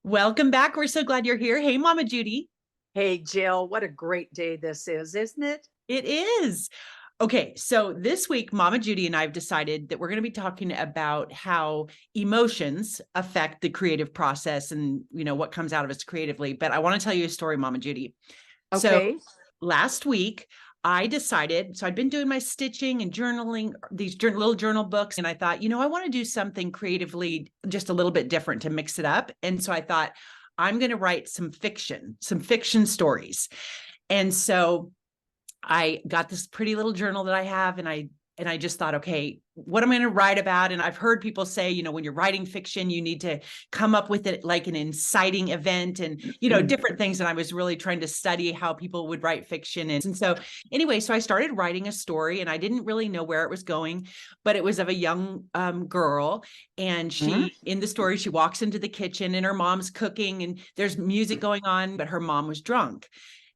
Welcome back. We're so glad you're here. Hey, Mama Judy. Hey, Jill, what a great day this is, isn't it? It is. Okay, so this week, Mama Judy and I have decided that we're going to be talking about how emotions affect the creative process and, what comes out of us creatively. But I want to tell you a story, Mama Judy. So Okay. last week, I decided, so I'd been doing my stitching and journaling, these little journal books, and I thought, I want to do something creatively just a little bit different to mix it up. And so I thought, I'm going to write some fiction stories. And so I got this pretty little journal that I have, and I just thought, okay, what am I going to write about? And I've heard people say, when you're writing fiction, you need to come up with it like an inciting event and, different things. And I was really trying to study how people would write fiction. And so anyway, so I started writing a story and I didn't really know where it was going, but it was of a young girl. And in the story, she walks into the kitchen and her mom's cooking and there's music going on, but her mom was drunk.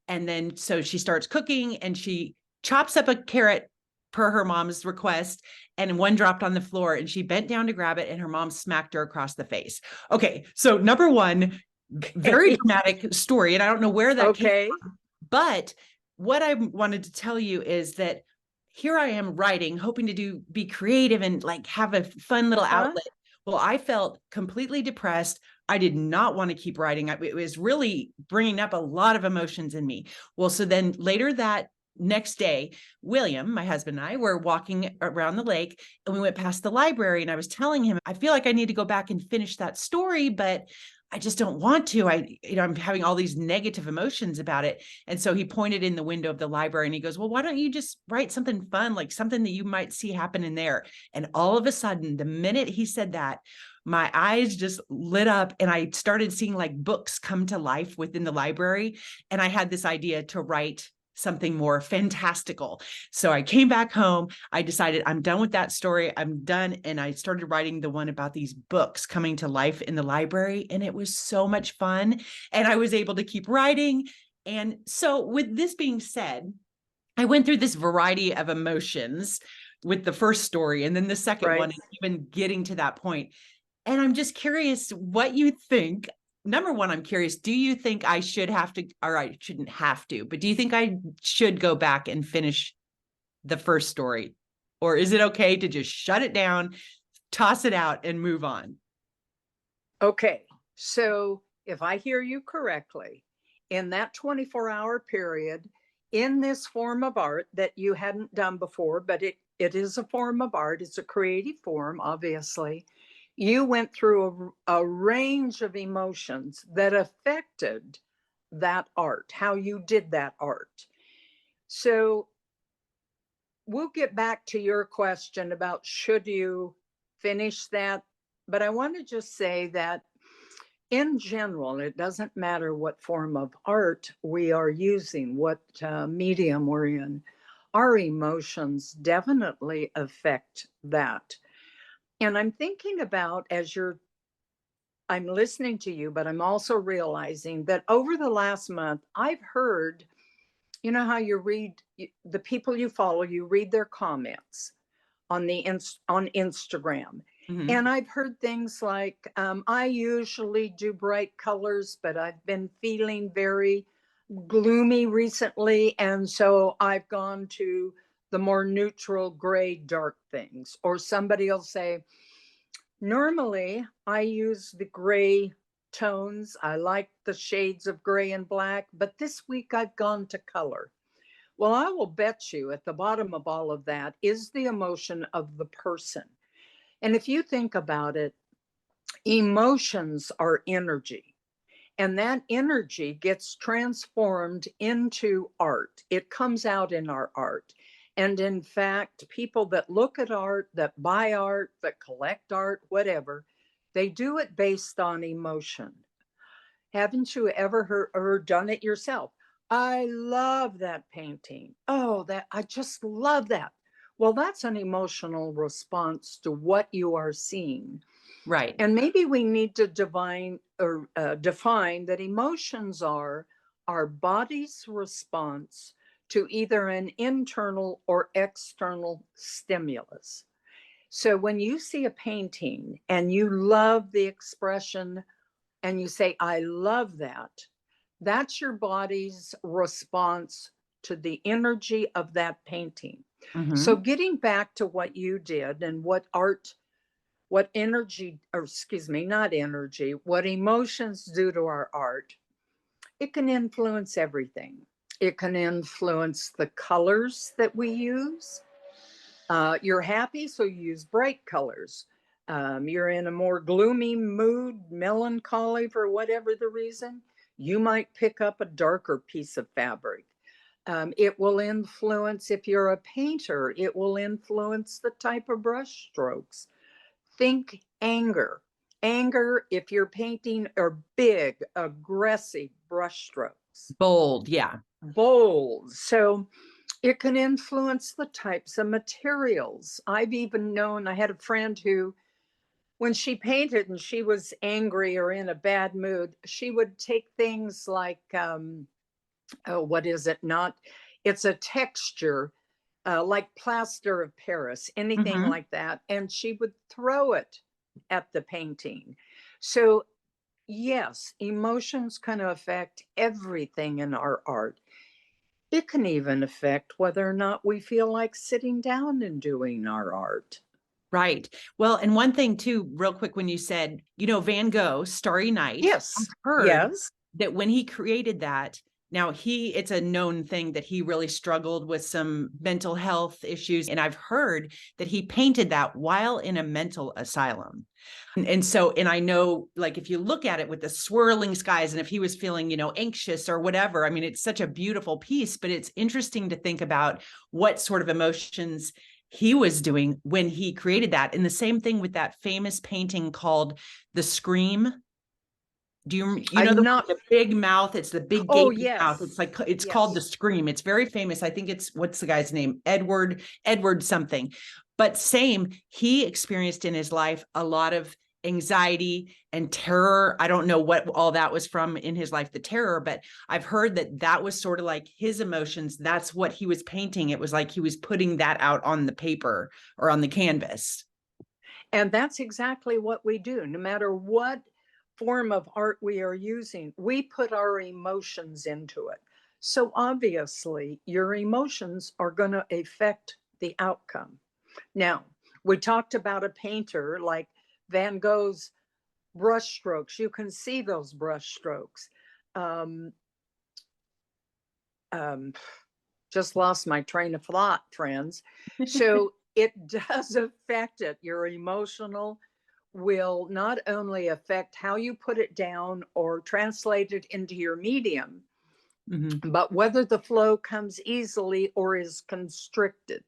And then so she starts cooking and she chops up a carrot per her mom's request, and one dropped on the floor and she bent down to grab it and her mom smacked her across the face. Okay, so number one, very dramatic story, and I don't know where that came Okay. from, but what I wanted to tell you is that here I am writing, hoping to be creative and like have a fun little Uh-huh. outlet. Well, I felt completely depressed. I did not want to keep writing. It was really bringing up a lot of emotions in me. Well, so then later that next day, William, my husband, and I were walking around the lake and we went past the library and I was telling him, I feel like I need to go back and finish that story, but I just don't want to. I'm having all these negative emotions about it. And so he pointed in the window of the library and he goes, well, why don't you just write something fun, like something that you might see happen in there? And all of a sudden, the minute he said that, my eyes just lit up and I started seeing like books come to life within the library. And I had this idea to write something more fantastical. So I came back home. I decided I'm done with that story. I'm done. And I started writing the one about these books coming to life in the library. And it was so much fun. And I was able to keep writing. And so, with this being said, I went through this variety of emotions with the first story and then the second Right. one, and even getting to that point. And I'm just curious what you think. Number one, I'm curious, do you think I should have to, or I shouldn't have to, but do you think I should go back and finish the first story? Or is it okay to just shut it down, toss it out, and move on? Okay. So if I hear you correctly, in that 24-hour period, in this form of art that you hadn't done before, but it is a form of art, it's a creative form, obviously. You went through a range of emotions that affected that art, how you did that art. So we'll get back to your question about should you finish that. But I want to just say that in general, it doesn't matter what form of art we are using, what medium we're in, our emotions definitely affect that. And I'm thinking about I'm listening to you, but I'm also realizing that over the last month, I've heard, you know how you read the people you follow, you read their comments on on Instagram. Mm-hmm. And I've heard things like, I usually do bright colors, but I've been feeling very gloomy recently. And so I've gone to the more neutral gray, dark things. Or somebody will say, normally I use the gray tones. I like the shades of gray and black, but this week I've gone to color. Well, I will bet you at the bottom of all of that is the emotion of the person. And if you think about it, emotions are energy, and that energy gets transformed into art. It comes out in our art. And in fact, people that look at art, that buy art, that collect art, whatever, they do it based on emotion. Haven't you ever heard or done it yourself? I love that painting. Oh, that I just love that. Well, that's an emotional response to what you are seeing. Right. And maybe we need to define that emotions are our body's response to either an internal or external stimulus. So when you see a painting and you love the expression and you say, I love that, that's your body's response to the energy of that painting. So Mm-hmm. getting back to what you did and what energy, or excuse me, not energy, what emotions do to our art, it can influence everything. It can influence the colors that we use. You're happy, so you use bright colors. You're in a more gloomy mood, melancholy for whatever the reason, you might pick up a darker piece of fabric. It will influence, if you're a painter, it will influence the type of brush strokes. Think anger. Anger, if you're painting, are big, aggressive brush strokes. Bold. Yeah. Bold. So it can influence the types of materials. I've even known, I had a friend who, when she painted and she was angry or in a bad mood, she would take things like, oh, what is it? Not, it's a texture, like plaster of Paris, anything Mm-hmm. like that. And she would throw it at the painting. So, yes, emotions can affect everything in our art. It can even affect whether or not we feel like sitting down and doing our art. Right. Well, and one thing too, real quick, when you said, Van Gogh, Starry Night, I've Yes, heard yes. that when he created that, now it's a known thing that he really struggled with some mental health issues. And I've heard that he painted that while in a mental asylum. And I know, like, if you look at it with the swirling skies, and if he was feeling, anxious or whatever, I mean, it's such a beautiful piece, but it's interesting to think about what sort of emotions he was doing when he created that. And the same thing with that famous painting called The Scream. Do you know I'm not, the big mouth? It's the big oh, gaping mouth. yes, It's called The yes. Scream. It's very famous. I think what's the guy's name? Edward something. But same, he experienced in his life a lot of anxiety and terror. I don't know what all that was from in his life, the terror, but I've heard that was sort of like his emotions. That's what he was painting. It was like he was putting that out on the paper or on the canvas. And that's exactly what we do. No matter what form of art we are using, we put our emotions into it. So obviously, your emotions are going to affect the outcome. Now, we talked about a painter like Van Gogh's brush strokes. You can see those brush strokes. Um, um, just lost my train of thought, friends. So it does affect it. Your emotional will not only affect how you put it down or translate it into your medium, Mm-hmm. but whether the flow comes easily or is constricted.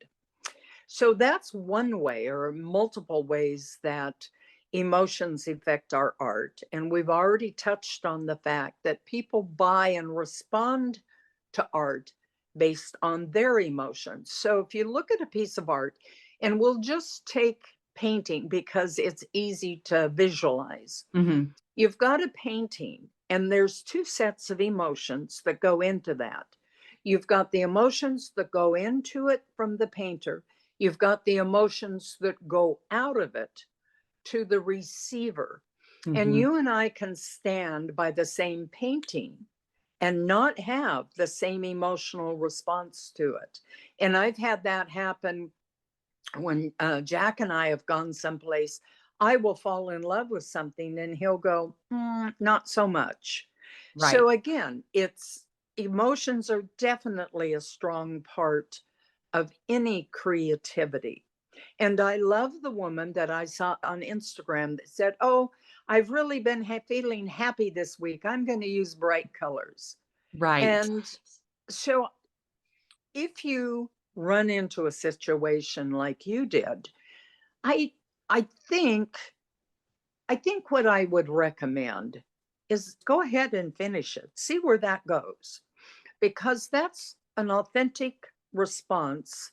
So that's one way, or multiple ways, that emotions affect our art. And we've already touched on the fact that people buy and respond to art based on their emotions. So if you look at a piece of art, and we'll just take painting because it's easy to visualize. Mm-hmm. You've got a painting, and there's two sets of emotions that go into that. You've got the emotions that go into it from the painter. You've got the emotions that go out of it to the receiver. And Mm-hmm. you and I can stand by the same painting and not have the same emotional response to it. And I've had that happen when Jack and I have gone someplace. I will fall in love with something and he'll go, not so much. Right. So again, it's emotions are definitely a strong part of any creativity. And I love the woman that I saw on Instagram that said, oh, I've really been feeling happy this week. I'm going to use bright colors. Right. And so if you run into a situation like you did, I I think I think what I would recommend is go ahead and finish it. See where that goes, because that's an authentic response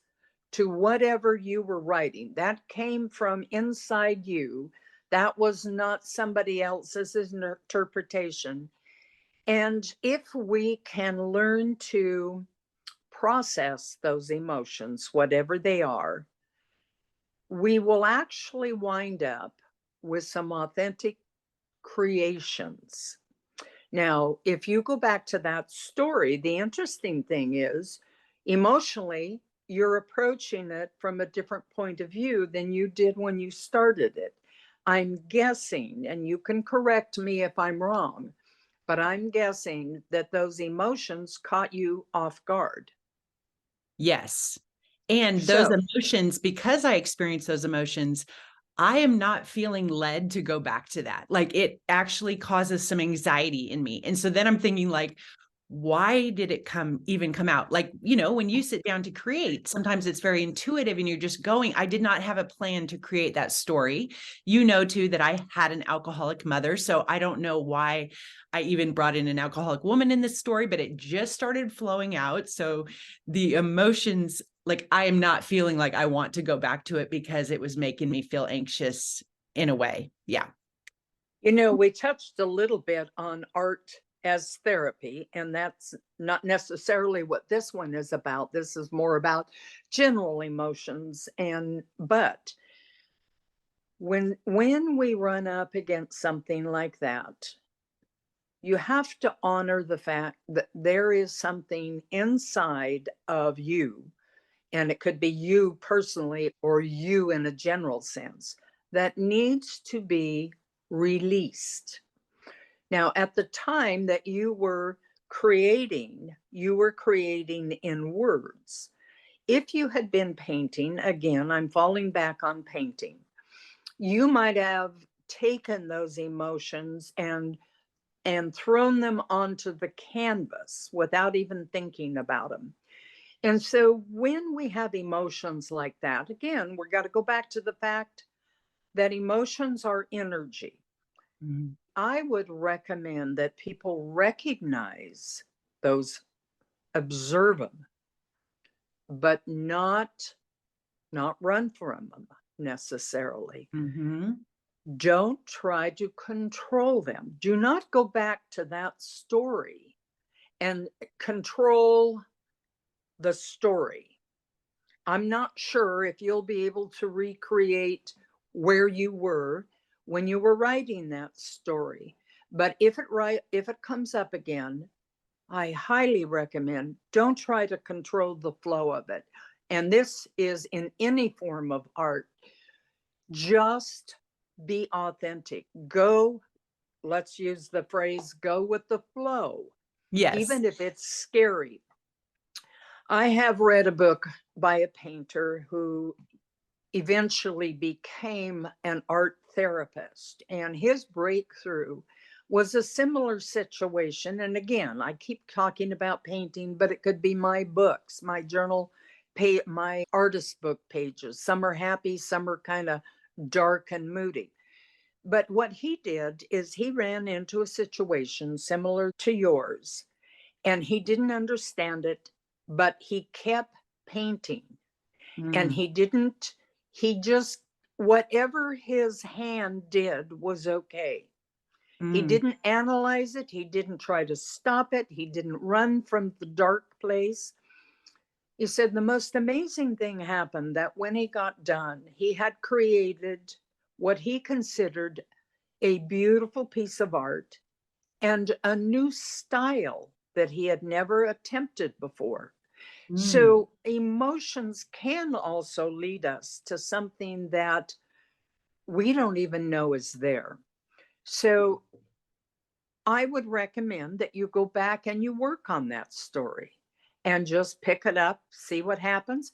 to whatever you were writing. That came from inside you. That was not somebody else's interpretation. And if we can learn to process those emotions, whatever they are, we will actually wind up with some authentic creations. Now, if you go back to that story, the interesting thing is emotionally, you're approaching it from a different point of view than you did when you started it. I'm guessing, and you can correct me if I'm wrong, but I'm guessing that those emotions caught you off guard. Yes. And those So, emotions, because I experienced those emotions, I am not feeling led to go back to that. Like it actually causes some anxiety in me. And so then I'm thinking like, why did it even come out? Like, when you sit down to create, sometimes it's very intuitive and you're just going. I did not have a plan to create that story. Too, that I had an alcoholic mother. So I don't know why I even brought in an alcoholic woman in this story, but it just started flowing out. So the emotions, like I am not feeling like I want to go back to it because it was making me feel anxious in a way. Yeah. we touched a little bit on art as therapy, and that's not necessarily what this one is about. This is more about general emotions. But when we run up against something like that, you have to honor the fact that there is something inside of you, and it could be you personally or you in a general sense, that needs to be released. Now, at the time that you were creating in words. If you had been painting, again, I'm falling back on painting, you might have taken those emotions and thrown them onto the canvas without even thinking about them. And so when we have emotions like that, again, we've got to go back to the fact that emotions are energy. Mhm. I would recommend that people recognize those, observe them, but not run from them necessarily. Mhm. Don't try to control them. Do not go back to that story and control the story. I'm not sure if you'll be able to recreate where you were when you were writing that story. But if it comes up again, I highly recommend don't try to control the flow of it. And this is in any form of art. Just be authentic. Let's use the phrase, go with the flow, Yes. even if it's scary. I have read a book by a painter who eventually became an art therapist, and his breakthrough was a similar situation. And again, I keep talking about painting, but it could be my books, my journal, my artist book pages. Some are happy, some are kind of dark and moody. But what he did is he ran into a situation similar to yours, and he didn't understand it, but he kept painting. And Mm. he just, whatever his hand did was okay. He Mm. didn't analyze it. He didn't try to stop it. He didn't run from the dark place. He said the most amazing thing happened, that when he got done, he had created what he considered a beautiful piece of art and a new style that he had never attempted before. Mm. So emotions can also lead us to something that we don't even know is there. So I would recommend that you go back and you work on that story and just pick it up, see what happens.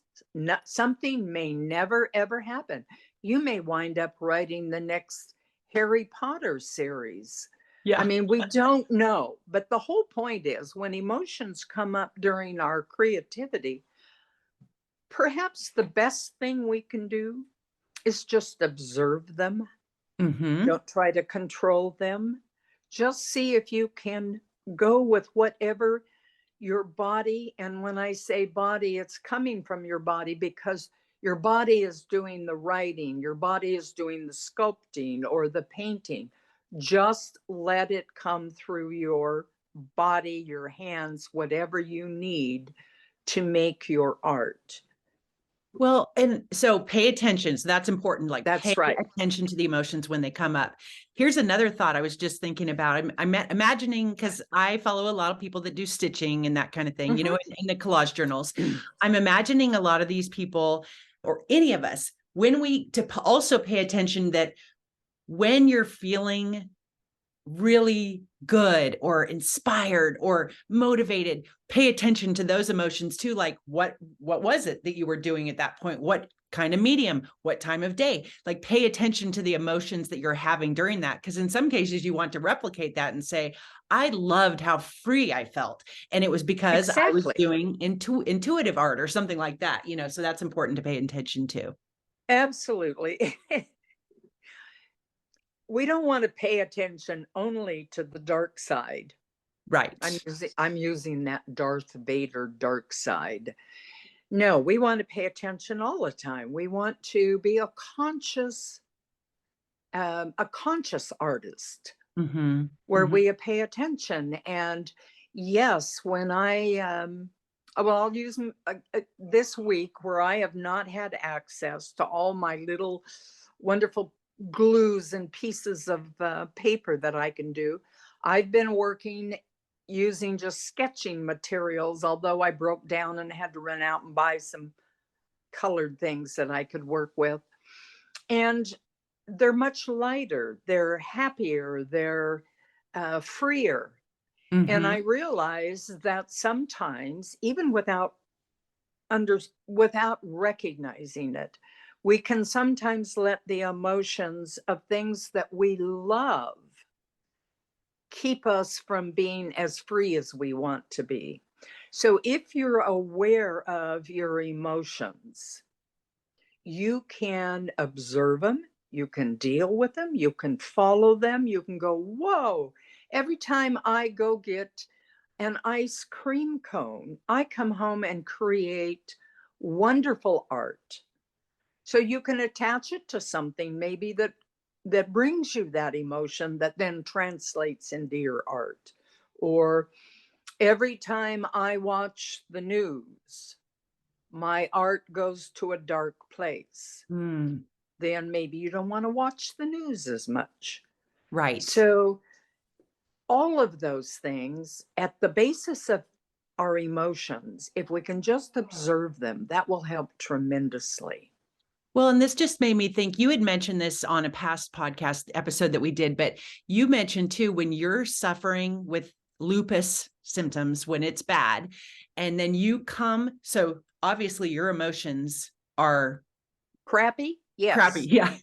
Something may never, ever happen. You may wind up writing the next Harry Potter series. I Yeah. mean, we don't know. But the whole point is when emotions come up during our creativity, perhaps the best thing we can do is just observe them. Mhm. Don't try to control them. Just see if you can go with whatever your body, and when I say body, it's coming from your body because your body is doing the writing, your body is doing the sculpting or the painting. Just let it come through your body, your hands, whatever you need to make your art. Well, and so pay attention. So that's important. Like pay That's right. attention to the emotions when they come up. Here's another thought I was just thinking about. I'm imagining, because I follow a lot of people that do stitching and that kind of thing, Mhm. in the collage journals. I'm imagining a lot of these people, or any of us, when we also pay attention that when you're feeling really good or inspired or motivated, pay attention to those emotions too. Like what was it that you were doing at that point? What kind of medium, what time of day? Like pay attention to the emotions that you're having during that, because in some cases you want to replicate that and say, I loved how free I felt, and it was because I was Exactly. doing intuitive art or something like that. So that's important to pay attention to. Absolutely. We don't want to pay attention only to the dark side. Right. I'm using that Darth Vader dark side. No, we want to pay attention all the time. We want to be a conscious artist Mm-hmm. where Mm-hmm. we pay attention. And yes, when I'll use this week where I have not had access to all my little wonderful glues and pieces of paper that I can do. I've been working using just sketching materials, although I broke down and had to run out and buy some colored things that I could work with. And they're much lighter, they're happier, they're freer. And Mm-hmm. I realize that sometimes, even without recognizing it, we can sometimes let the emotions of things that we love keep us from being as free as we want to be. So if you're aware of your emotions, you can observe them, you can deal with them, you can follow them, you can go, whoa. Every time I go get an ice cream cone, I come home and create wonderful art. So you can attach it to something maybe that brings you that emotion that then translates into your art. Or every time I watch the news, my art goes to a dark place. Mm. Then maybe you don't want to watch the news as much. Right. So all of those things at the basis of our emotions, if we can just observe them, that will help tremendously. Well, and this just made me think, you had mentioned this on a past podcast episode that we did, but you mentioned too, when you're suffering with lupus symptoms, when it's bad, and then so obviously your emotions are Crappy? crappy. Yes.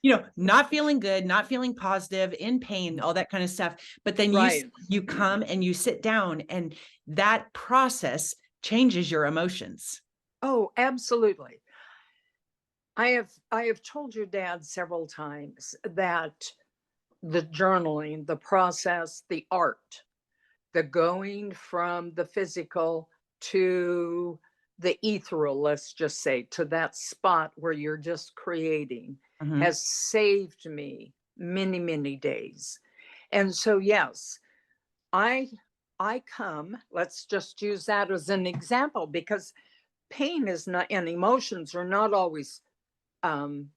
Yeah. Not feeling good, not feeling positive, in pain, all that kind of stuff. But then Right. you come and you sit down, and that process changes your emotions. Oh, absolutely. I have told your dad several times that the journaling, the process, the art, the going from the physical to the ethereal, let's just say, to that spot where you're just creating, Mhm. has saved me many, many days. And so, yes, I I come, let's just use that as an example, because pain is not, and emotions are not always um,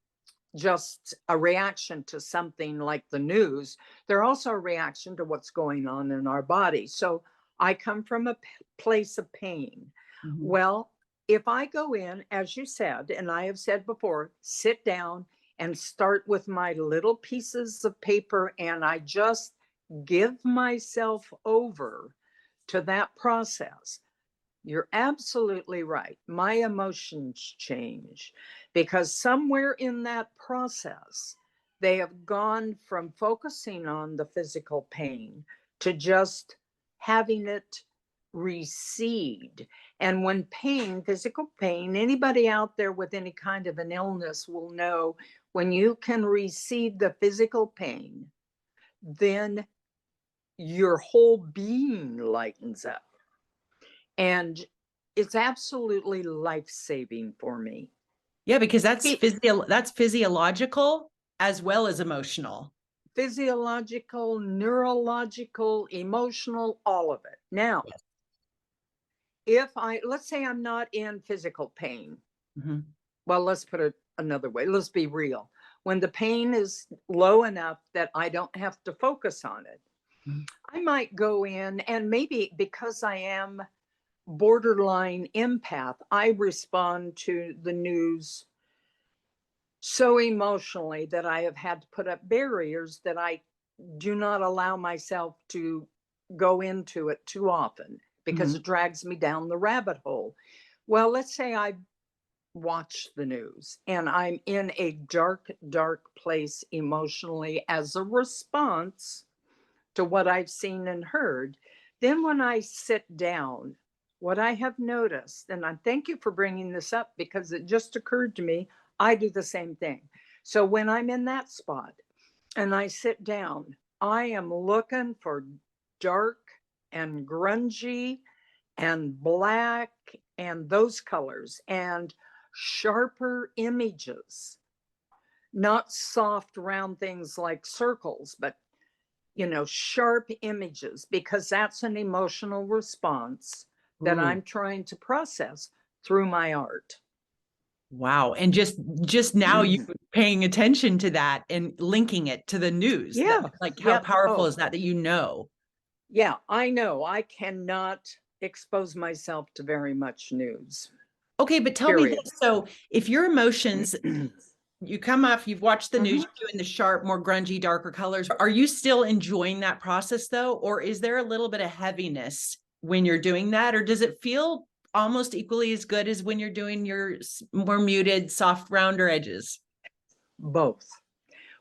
just a reaction to something like the news. They're also a reaction to what's going on in our body. So I come from a place of pain. Mhm. Well, if I go in, as you said, and I have said before, sit down and start with my little pieces of paper, and I just give myself over to that process, you're absolutely right. My emotions change because somewhere in that process, they have gone from focusing on the physical pain to just having it recede. And when physical pain, anybody out there with any kind of an illness will know, when you can recede the physical pain, then your whole being lightens up. And it's absolutely life-saving for me. Yeah, because that's It, that's physiological as well as emotional. physiological, neurological, emotional, all of it. Now, Yes. let's say I'm not in physical pain, Mhm. Well, let's put it another way. Let's be real. When the pain is low enough that I don't have to focus on it, Mhm. I might go in, and maybe because I am borderline empath, I respond to the news so emotionally that I have had to put up barriers that I do not allow myself to go into it too often because Mhm. it drags me down the rabbit hole. Well, let's say I watch the news and I'm in a dark, dark place emotionally as a response to what I've seen and heard. Then when I sit down, what I have noticed, and I thank you for bringing this up because it just occurred to me, I do the same thing. So when I'm in that spot and I sit down, I am looking for dark and grungy and black and those colors and sharper images, not soft round things like circles, but sharp images, because that's an emotional response that Ooh, I'm trying to process through my art. wow. And just now you paying attention to that and linking it to the news, that Yeah. like how Yep. powerful Oh, is that you know? yeah. I know I cannot expose myself to very much news, Okay, but tell me this. period. So if your emotions, you come off, you've watched the news, Mhm. you're doing the sharp, more grungy, darker colors. Are you still enjoying that process though? Or is there a little bit of heaviness when you're doing that? Or does it feel almost equally as good as when you're doing your more muted, soft, rounder edges? Both.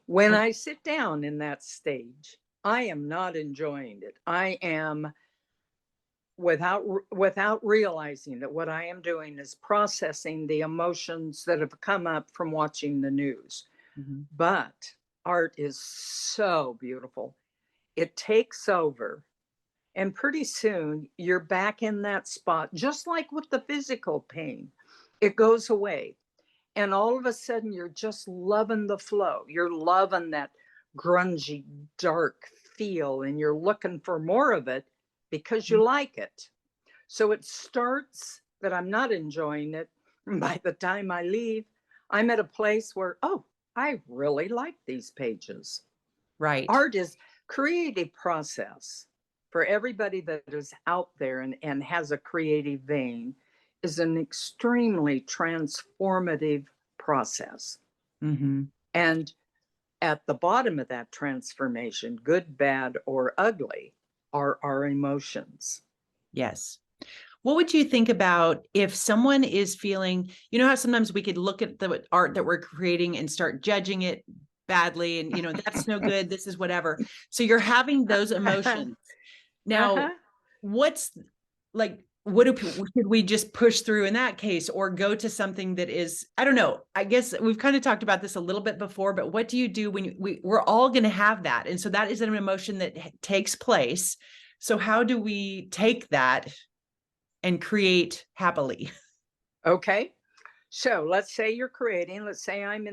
When I sit down in that stage, I am not enjoying it. I am, without realizing that what I am doing is processing the emotions that have come up from watching the news. Mhm. But art is so beautiful. It takes over, and pretty soon you're back in that spot, just like with the physical pain. It goes away. And all of a sudden, you're just loving the flow. You're loving that grungy, dark feel, and you're looking for more of it because you like it. So it starts that I'm not enjoying it. By the time I leave, I'm at a place where, oh, I really like these pages. Right. Art is creative process for everybody that is out there and has a creative vein is an extremely transformative process. Mhm. And at the bottom of that transformation, good, bad, or ugly, are our emotions. Yes. What would you think about if someone is feeling, you know, how sometimes we could look at the art that we're creating and start judging it badly and, that's no good, this is whatever. So you're having those emotions. Now, Uh-huh. what's like, what do people, should we just push through in that case or go to something that is, I don't know, I guess we've kind of talked about this a little bit before, but what do you do when we're all going to have that? And so that is an emotion that takes place. So how do we take that and create happily? Okay. So let's say you're creating, let's say I'm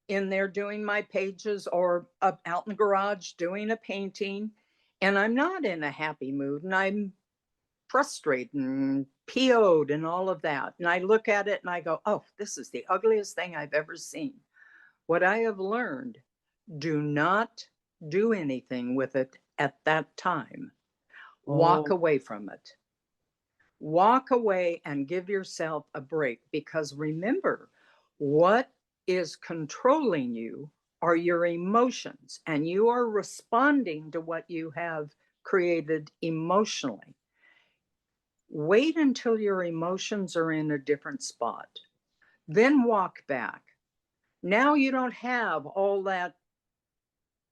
in there doing my pages or up out in the garage doing a painting, and I'm not in a happy mood and I'm frustrated and PO'd and all of that. And I look at it and I go, oh, this is the ugliest thing I've ever seen. What I have learned, do not do anything with it at that time. Walk Oh, away from it. Walk away and give yourself a break, because remember, what is controlling you are your emotions, and you are responding to what you have created emotionally. Wait until your emotions are in a different spot, then walk back. Now you don't have all that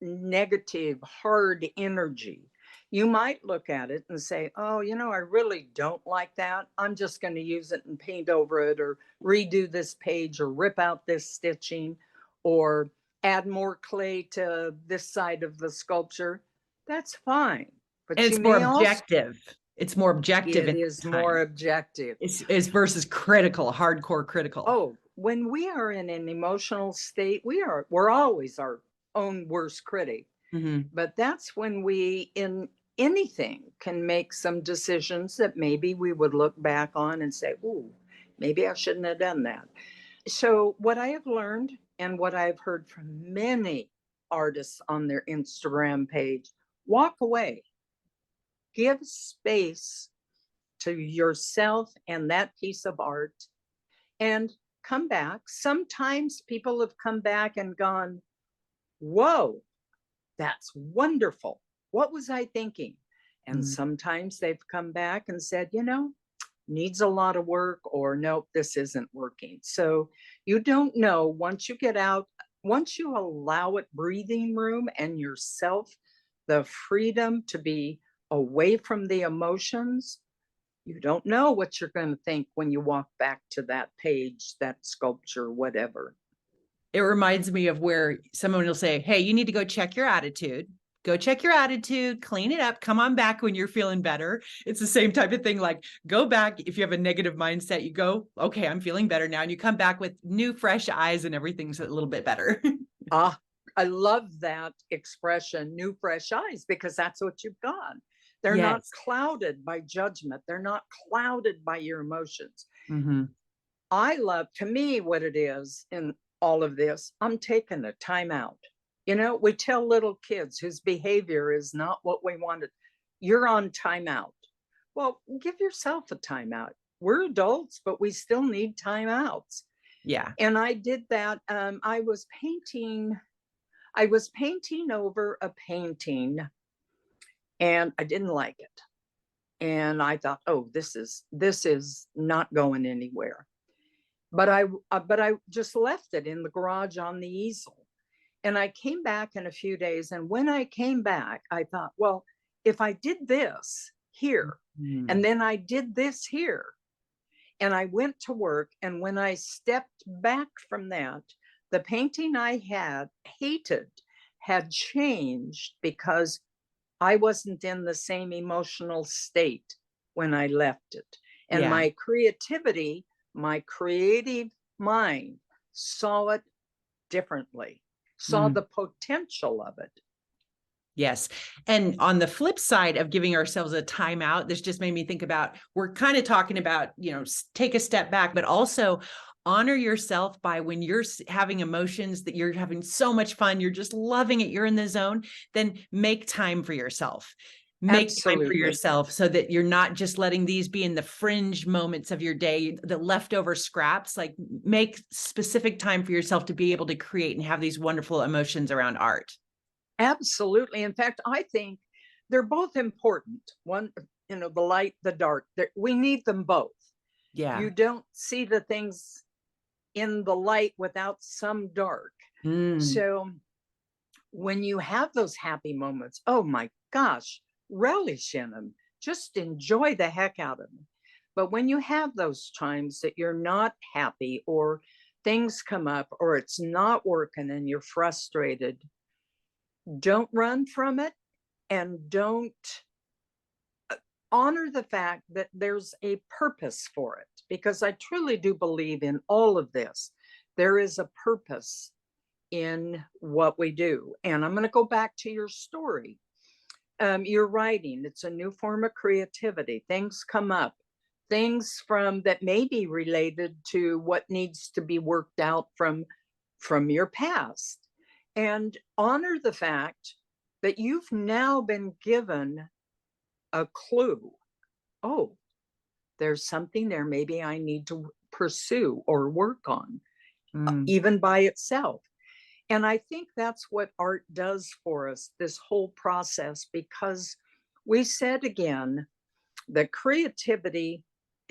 negative, hard energy. You might look at it and say, oh, I really don't like that. I'm just going to use it and paint over it, or redo this page, or rip out this stitching, or add more clay to this side of the sculpture. That's fine. and But you it's more may also, objective. It's more objective it in is that more time. objective. It's versus critical, hardcore critical. Oh, when we are in an emotional state, we're always our own worst critic. Mhm. But that's when we, in anything, can make some decisions that maybe we would look back on and say, ooh, maybe I shouldn't have done that. So, what I have learned and what I've heard from many artists on their Instagram page, walk away, give space to yourself and that piece of art, and come back. Sometimes people have come back and gone, whoa, that's wonderful. What was I thinking? And Mm. sometimes they've come back and said, needs a lot of work, or nope, this isn't working. So you don't know once you get out, once you allow it breathing room and yourself the freedom to be away from the emotions, you don't know what you're going to think when you walk back to that page, that sculpture, whatever. It reminds me of where someone will say, hey, you need to go check your attitude. Go check your attitude, clean it up, come on back when you're feeling better. It's the same type of thing. Like, go back. If you have a negative mindset, you go, okay, I'm feeling better now. And you come back with new, fresh eyes and everything's a little bit better. Ah, I love that expression, new, fresh eyes, because that's what you've got. They're not Yes. clouded by judgment. They're not clouded by your emotions. Mm-hmm. I love, to me, what it is in all of this, I'm taking a timeout. We tell little kids whose behavior is not what we wanted, you're on timeout. Well, give yourself a timeout. We're adults, but we still need timeouts. Yeah. And I did that. I was painting over a painting, and I didn't like it. And I thought, oh, this is not going anywhere. But I just left it in the garage on the easel. And I came back in a few days. And when I came back, I thought, well, if I did this here, Mm-hmm. and then I did this here, and I went to work, and when I stepped back from that, the painting I had hated had changed because I wasn't in the same emotional state when I left it. And Yeah. my creativity, my creative mind saw it differently, saw Mm. the potential of it. Yes. And on the flip side of giving ourselves a timeout, this just made me think about, we're kind of talking about, take a step back, but also honor yourself by when you're having emotions that you're having so much fun, you're just loving it, you're in the zone, then make time for yourself. Make time for Absolutely. yourself so that you're not just letting these be in the fringe moments of your day, the leftover scraps. Like, make specific time for yourself to be able to create and have these wonderful emotions around art. Absolutely. In fact, I think they're both important. One, the light, the dark, we need them both. Yeah. You don't see the things in the light without some dark. Mm. So when you have those happy moments, oh my gosh, relish in them, just enjoy the heck out of them. But when you have those times that you're not happy, or things come up, or it's not working and you're frustrated, don't run from it, and don't honor the fact that there's a purpose for it. Because I truly do believe in all of this, there is a purpose in what we do. And I'm going to go back to your story. You're writing, it's a new form of creativity. Things come up, things that may be related to what needs to be worked out from your past. And honor the fact that you've now been given a clue. Oh, there's something there maybe I need to pursue or work on, even by itself. And I think that's what art does for us, this whole process, because we said again that creativity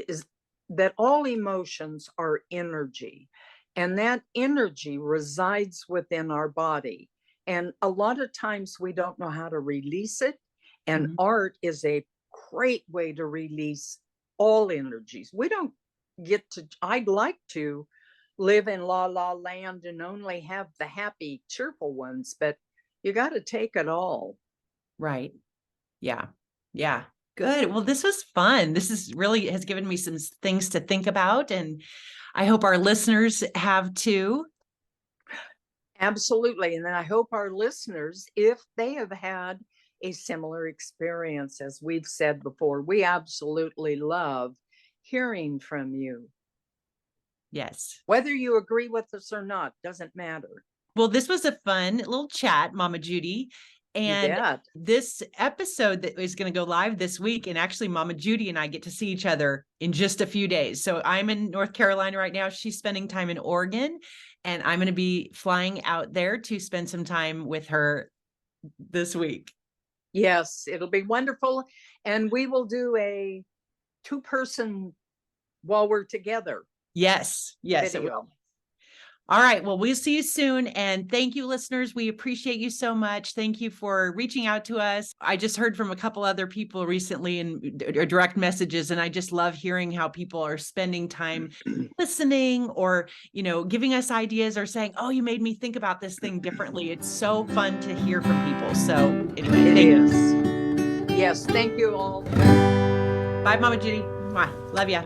is that all emotions are energy, and that energy resides within our body. And a lot of times we don't know how to release it. And art is a great way to release all energies. We don't get to, I'd like to live in la la land and only have the happy, cheerful ones, but you got to take it all. Right. Yeah. Yeah. Good. Well, this was fun. This is really has given me some things to think about, and I hope our listeners have too. Absolutely. And then I hope our listeners, if they have had a similar experience, as we've said before, we absolutely love hearing from you. Yes. Whether you agree with us or not, doesn't matter. Well, this was a fun little chat, Mama Judy. You And bet. this episode that is going to go live this week, and actually Mama Judy and I get to see each other in just a few days. So I'm in North Carolina right now. She's spending time in Oregon, and I'm going to be flying out there to spend some time with her this week. Yes, it'll be wonderful. And we will do a 2-person while we're together. Yes. Yes. It will. Video. All right. Well, we'll see you soon. And thank you, listeners. We appreciate you so much. Thank you for reaching out to us. I just heard from a couple other people recently in direct messages, and I just love hearing how people are spending time listening or, giving us ideas or saying, oh, you made me think about this thing differently. It's so fun to hear from people. So anyway, It thank is. you. Yes. Thank you all. Bye, Mama Judy. Mwah. Love ya.